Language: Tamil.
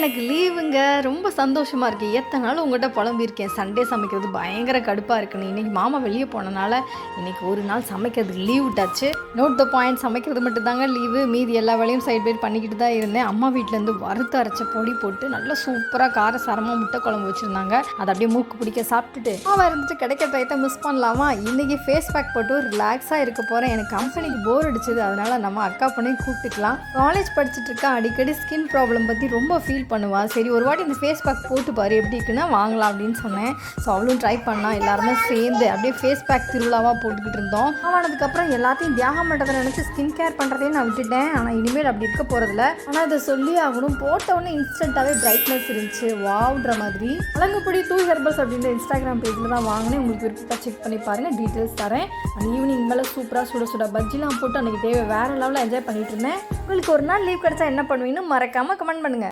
எனக்கு லீவுங்க. ரொம்ப சந்தோஷமா இருக்கு. எத்தன நாள் உங்ககிட்ட புலம்பியிருக்கேன். சண்டே சமைக்கிறது பயங்கர கடுப்பா இருக்குன்னு. இன்னைக்கு மாமா வெளிய போனனால, இன்னைக்கு ஒரு நாள் சமைக்கிறதுக்கு லீவ் விட்டாச்சு. நோட் த பாயிண்ட் சமைக்கிறது மட்டும் தாங்க லீவு. மீதி எல்லா வேலையும் சைட் பை பண்ணிக்கிட்டு தான் இருந்தேன். அம்மா வீட்லேருந்து வறுத்து அரைச்ச பொடி போட்டு நல்லா சூப்பரா காரசாரமா முட்டை குழம்பு வச்சுருந்தாங்க. அதை அப்படியே மூக்கு பிடிக்க சாப்பிட்டுட்டு மாமா இருந்துட்டு கிடைக்க டயத்தை மிஸ் பண்ணலாமா? இன்னைக்கு ஃபேஸ் பேக் போட்டு ரிலாக்ஸாக இருக்க போகிறேன். எனக்கு கம்பெனிக்கு போர் அடிச்சது. அதனால நம்ம அக்கா பொண்ணையும் கூப்பிட்டுக்கலாம். காலேஜ் படிச்சுட்டு இருக்கா. அடிக்கடி ஸ்கின் ப்ராப்ளம் பற்றி ரொம்ப ஃபீல் பண்ணுவா. சரி ஒரு வாட்டி இந்த ஃபேஸ் பேக் போட்டு பாரு எப்படி இருக்குன்னா வாங்கலாம் அப்படின்னு சொன்னேன். ஸோ அவளும் ட்ரை பண்ணா. எல்லாருமே சேர்ந்து அப்படியே ஃபேஸ் பேக் திருவிழாவாக போட்டுக்கிட்டு இருந்தோம். ஆனதுக்கப்புறம் எல்லாத்தையும் தியாகம் பண்ணுறதை நினச்சி ஸ்கின் கேர் பண்ணுறதையும் நான் விட்டுட்டேன். ஆனால் இனிமேல் அப்படி இருக்க போகிறதில்ல. ஆனால் இதை சொல்லி ஆகணும். போட்டவுடனே இன்ஸ்டண்ட்டாகவே பிரைட்னஸ் இருந்துச்சு. வாவ்ன்ற மாதிரி. அலங்குப்படி டூ ஹெர்பல்ஸ் அப்படின்ற இன்ஸ்டாகிராம் பேஜில் தான் வாங்கினேன். உங்களுக்கு விருப்பத்தை செக் பண்ணி பாருங்கள். டீட்டெயில்ஸ் தரேன். அந்த ஈவினிங் மேலே சூப்பராக சுட சுட பஜ்ஜிலாம் போட்டு அன்றைக்கி தேவை வேறு லெவலில் என்ஜாய் பண்ணிட்டு இருந்தேன். உங்களுக்கு ஒரு நாள் லீவ் கிடச்சா என்ன பண்ணுவீங்கன்னு மறக்காமல் கமெண்ட் பண்ணுங்கள்.